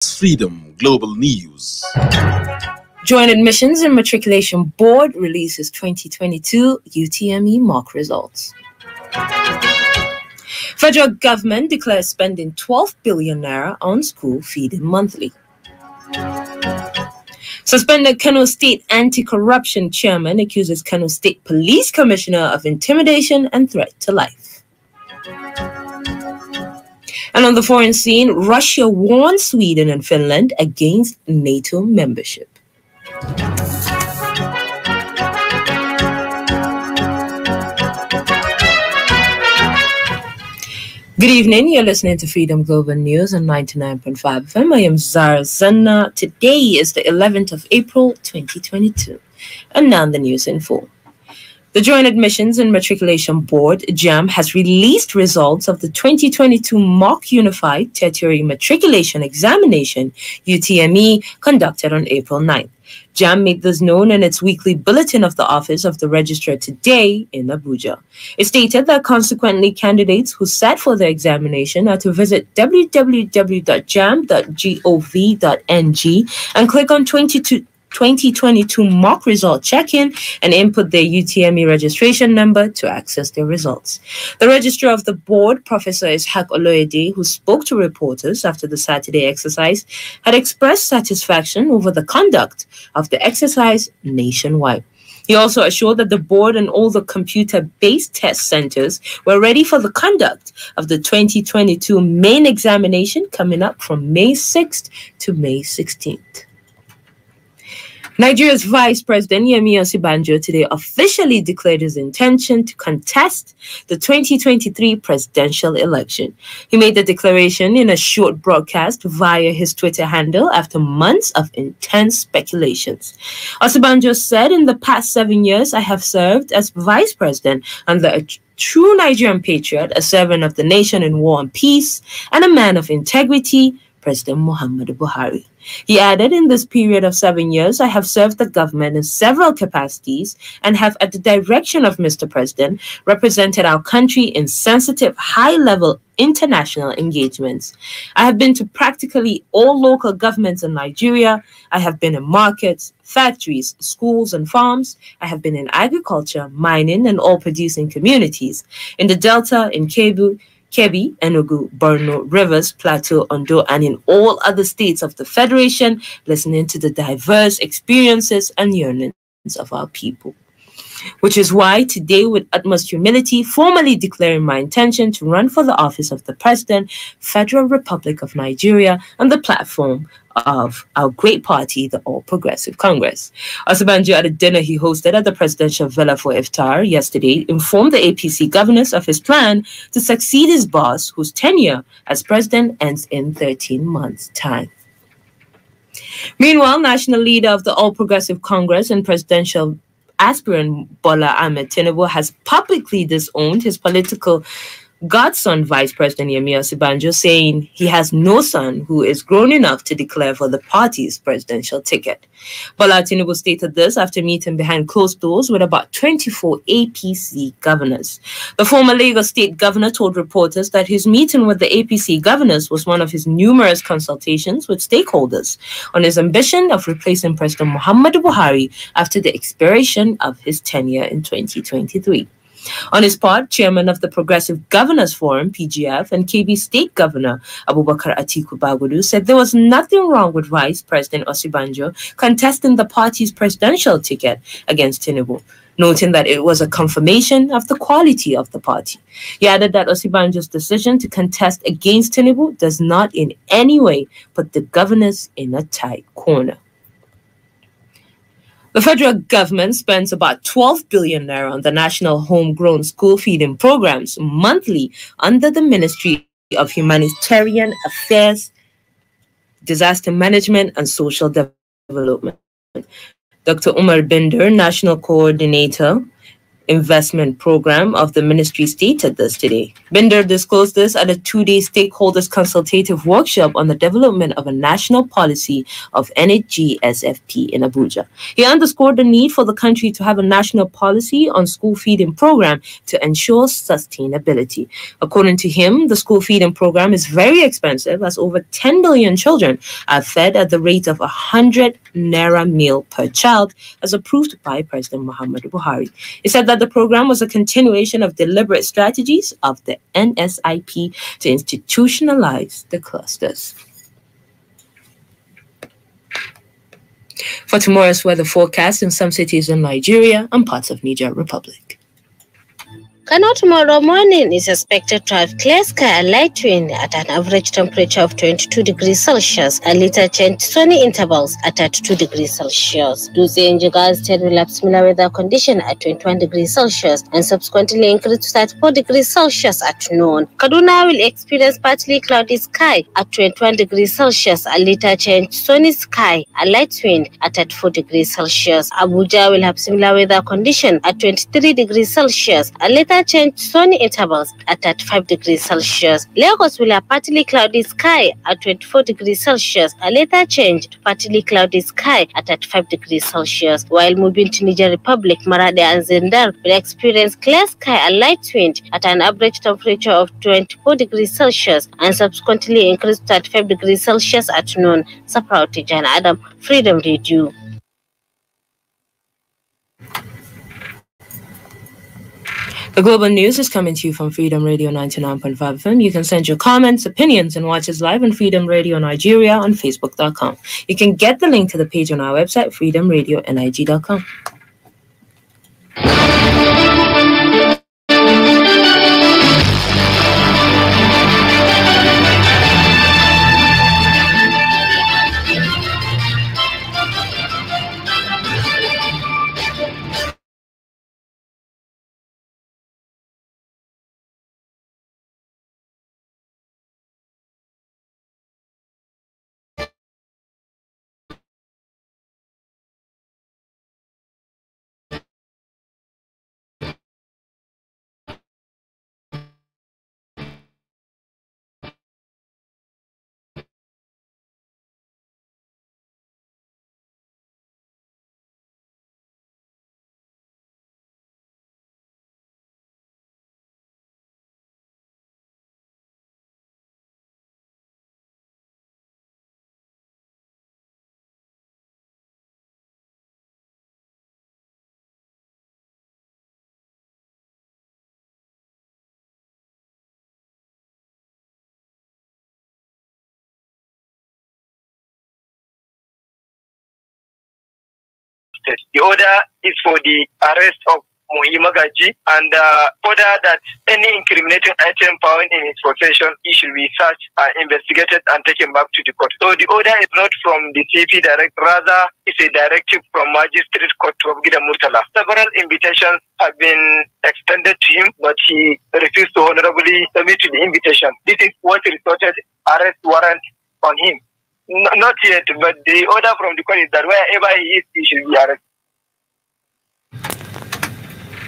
Freedom Global News. Joint Admissions and Matriculation Board releases 2022 UTME mock results. Federal government declares spending 12 billion naira on school feeding monthly. Suspended Kano State anti-corruption chairman accuses Kano State police commissioner of intimidation and threat to life. And on the foreign scene, Russia warns Sweden and Finland against NATO membership. Good evening, you're listening to Freedom Global News on 99.5 FM. I am Zara Zanna. Today is the 11th of April, 2022. And now the news in full. The Joint Admissions and Matriculation Board, JAM, has released results of the 2022 Mock Unified Tertiary Matriculation Examination, UTME, conducted on April 9th. JAM made this known in its weekly bulletin of the Office of the Registrar today in Abuja. It stated that consequently candidates who sat for the examination are to visit www.jam.gov.ng and click on 2022 mock result check-in and input their UTME registration number to access their results. The registrar of the board, Professor Ishaq Oloyede, who spoke to reporters after the Saturday exercise, had expressed satisfaction over the conduct of the exercise nationwide. He also assured that the board and all the computer-based test centers were ready for the conduct of the 2022 main examination coming up from May 6th to May 16th. Nigeria's Vice President Yemi Osinbajo today officially declared his intention to contest the 2023 presidential election. He made the declaration in a short broadcast via his Twitter handle after months of intense speculations. Osinbajo said, "In the past 7 years, I have served as vice president under a true Nigerian patriot, a servant of the nation in war and peace, and a man of integrity, President Muhammadu Buhari." He added, "In this period of 7 years, I have served the government in several capacities and have, at the direction of Mr. President, represented our country in sensitive, high-level international engagements. I have been to practically all local governments in Nigeria. I have been in markets, factories, schools, and farms. I have been in agriculture, mining, and oil-producing communities. In the Delta, in Kebbi, Enugu, Borno, Rivers, Plateau, Ondo, and in all other states of the Federation, listening to the diverse experiences and yearnings of our people. Which is why today, with utmost humility, formally declaring my intention to run for the office of the President, Federal Republic of Nigeria, on the platform of our great party, the All Progressive Congress." Osinbajo, at a dinner he hosted at the presidential villa for iftar yesterday, informed the APC governors of his plan to succeed his boss, whose tenure as president ends in 13 months' time. Meanwhile, national leader of the All Progressive Congress and presidential aspirant Bola Ahmed Tinubu has publicly disowned his political godson, Vice President Yemi Osinbajo, saying he has no son who is grown enough to declare for the party's presidential ticket. Bola Tinubu stated this after meeting behind closed doors with about 24 APC governors. The former Lagos State governor told reporters that his meeting with the APC governors was one of his numerous consultations with stakeholders on his ambition of replacing President Muhammadu Buhari after the expiration of his tenure in 2023. On his part, chairman of the Progressive Governors Forum, PGF, and KB State Governor Abubakar Atiku Bagudu said there was nothing wrong with Vice President Osinbajo contesting the party's presidential ticket against Tinubu, noting that it was a confirmation of the quality of the party. He added that Osinbajo's decision to contest against Tinubu does not in any way put the governors in a tight corner. The federal government spends about 12 billion naira on the national homegrown school feeding programs monthly under the Ministry of Humanitarian Affairs, Disaster Management, and Social Development. Dr. Umar Binder, National Coordinator, investment program of the ministry stated this today. Binder disclosed this at a 2-day stakeholders consultative workshop on the development of a national policy of NHGSFP in Abuja. He underscored the need for the country to have a national policy on school feeding program to ensure sustainability. According to him, the school feeding program is very expensive as over 10 million children are fed at the rate of 100 naira meal per child, as approved by President Muhammadu Buhari. He said that the program was a continuation of deliberate strategies of the NSIP to institutionalize the clusters. For tomorrow's weather forecast in some cities in Nigeria and parts of Niger Republic. Kano tomorrow morning is expected to have clear sky and light wind at an average temperature of 22 degrees Celsius and later change sunny intervals at 32 degrees Celsius. Dutse in Jigawa State will have similar weather condition at 21 degrees Celsius and subsequently increase to 34 degrees Celsius at noon. Kaduna will experience partly cloudy sky at 21 degrees Celsius and later change sunny sky and light wind at 34 degrees Celsius. Abuja will have similar weather condition at 23 degrees Celsius and later change sunny intervals at 35 degrees Celsius. Lagos will have partly cloudy sky at 24 degrees Celsius and later change to partly cloudy sky at 35 degrees Celsius. While moving to Niger Republic, Maradi and Zindar will experience clear sky and light wind at an average temperature of 24 degrees Celsius and subsequently increase to 35 degrees Celsius at noon. Saprauti Jan Adam, Freedom Radio. The Global News is coming to you from Freedom Radio 99.5 FM. You can send your comments, opinions, and watch us live on Freedom Radio Nigeria on Facebook.com. You can get the link to the page on our website, freedomradionig.com. The order is for the arrest of Muhimagaji and order that any incriminating item found in his possession should be searched, investigated and taken back to the court. So the order is not from the CP direct, rather it's a directive from Magistrate Court of Gida Murtala. Several invitations have been extended to him, but he refused to honorably submit to the invitation. This is what resulted arrest warrant on him. Not yet, but the order from the court is that wherever he is, he should be arrested.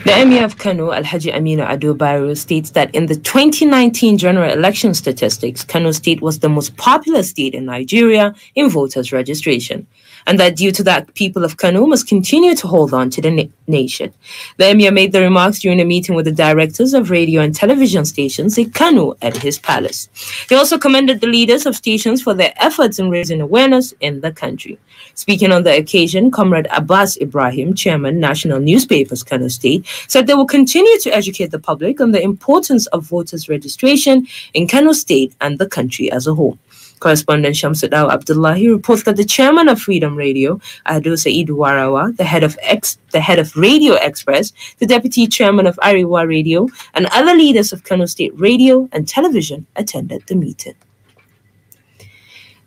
The Emir of Kano, Alhaji Aminu Ado Bayero, states that in the 2019 general election statistics, Kano State was the most popular state in Nigeria in voters' registration, and that due to that, people of Kano must continue to hold on to the nation. The Emir made the remarks during a meeting with the directors of radio and television stations in Kano at his palace. He also commended the leaders of stations for their efforts in raising awareness in the country. Speaking on the occasion, Comrade Abbas Ibrahim, Chairman, National Newspapers, Kano State, said they will continue to educate the public on the importance of voters' registration in Kano State and the country as a whole. Correspondent Shamsuddin Abdullahi reports that the chairman of Freedom Radio, Ado Said Warawa, the head of Radio Express, the deputy chairman of Ariwa Radio, and other leaders of Kano State Radio and Television attended the meeting.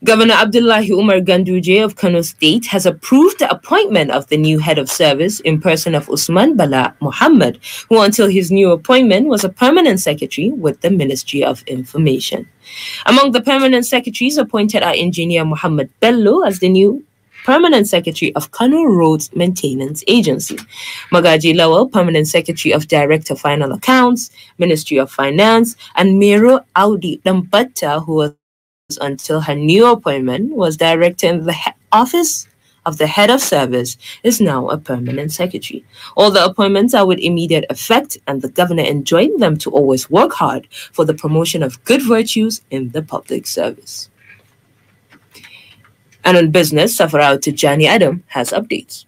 Governor Abdullahi Umar Ganduje of Kano State has approved the appointment of the new head of service in person of Usman Bala Muhammad, who until his new appointment was a permanent secretary with the Ministry of Information. Among the permanent secretaries appointed are Engineer Muhammad Bello as the new Permanent Secretary of Kano Roads Maintenance Agency. Magaji Lawal, Permanent Secretary of Director Final Accounts, Ministry of Finance, and Miro Audi Dambatta, who was until her new appointment was Director in the Office of the Head of Service, is now a Permanent Secretary. All the appointments are with immediate effect, and the Governor enjoined them to always work hard for the promotion of good virtues in the public service. And on business, Safarao Tijani Adam has updates.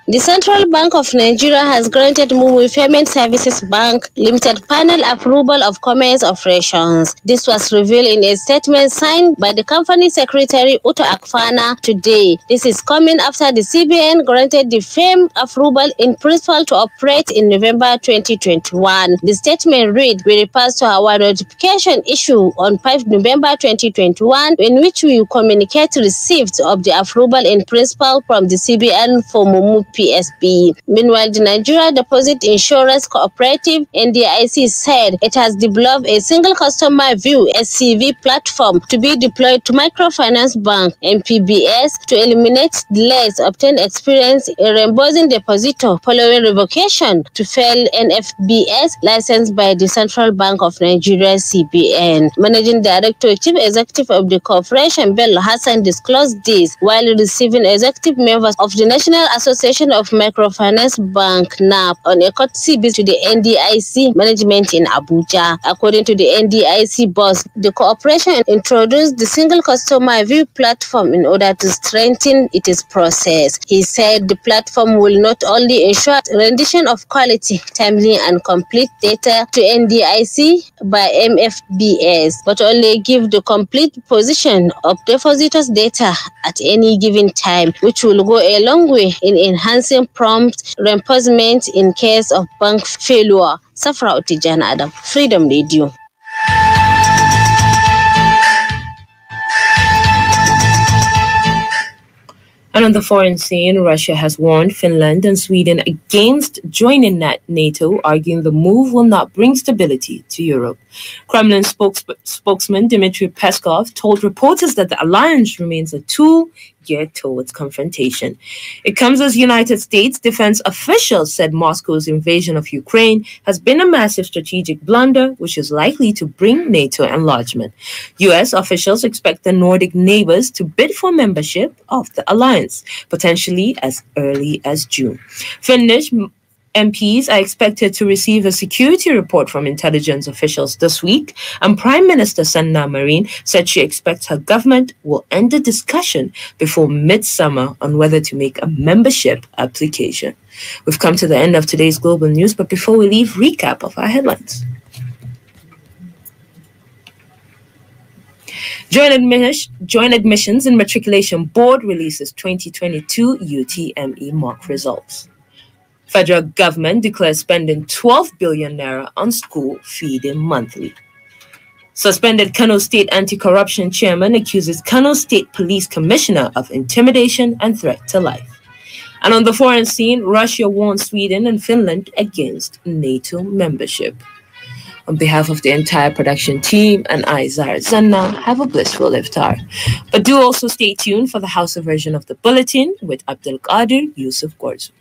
The Central Bank of Nigeria has granted Mumu Payment Services Bank Limited panel approval of commerce operations. This was revealed in a statement signed by the company secretary Uto Akfana today. This is coming after the CBN granted the firm approval in principle to operate in November 2021. The statement read, "We refers to our notification issued on 5 November 2021, in which we communicate receipt of the approval in principle from the CBN for Mumu PSB. Meanwhile, the Nigeria Deposit Insurance Cooperative NDIC said it has developed a single customer view SCV platform to be deployed to microfinance bank MPBS to eliminate delays, obtain experience in reimbursing depositor following revocation to fail NFBS licensed by the Central Bank of Nigeria CBN. Managing Director, Chief Executive of the Corporation Bello Hassan disclosed this while receiving executive members of the National Association of Microfinance Bank NAP on a courtesy visit to the NDIC management in Abuja. According to the NDIC boss, the corporation introduced the single customer view platform in order to strengthen its process. He said the platform will not only ensure rendition of quality, timely and complete data to NDIC by MFBS, but only give the complete position of depositors' data at any given time, which will go a long way in enhancing prompt reimbursement in case of bank failure. Safra Otijan Adam, Freedom Radio. And on the foreign scene, Russia has warned Finland and Sweden against joining NATO, arguing the move will not bring stability to Europe. Kremlin spokesman Dmitry Peskov told reporters that the alliance remains a tool geared towards confrontation. It comes as United States defense officials said Moscow's invasion of Ukraine has been a massive strategic blunder, which is likely to bring NATO enlargement. U.S. officials expect the Nordic neighbors to bid for membership of the alliance, potentially as early as June. Finnish MPs are expected to receive a security report from intelligence officials this week, and Prime Minister Sanna Marin said she expects her government will end the discussion before midsummer on whether to make a membership application. We've come to the end of today's global news, but before we leave, recap of our headlines. Joint Admissions and Matriculation Board releases 2022 UTME mock results. Federal government declares spending 12 billion naira on school feeding monthly. Suspended Kano State anti-corruption chairman accuses Kano State police commissioner of intimidation and threat to life. And on the foreign scene, Russia warns Sweden and Finland against NATO membership. On behalf of the entire production team and I, Zara Zanna, have a blissful iftar. But do also stay tuned for the Hausa version of the bulletin with Abdul Qadir Yusuf Gorzu.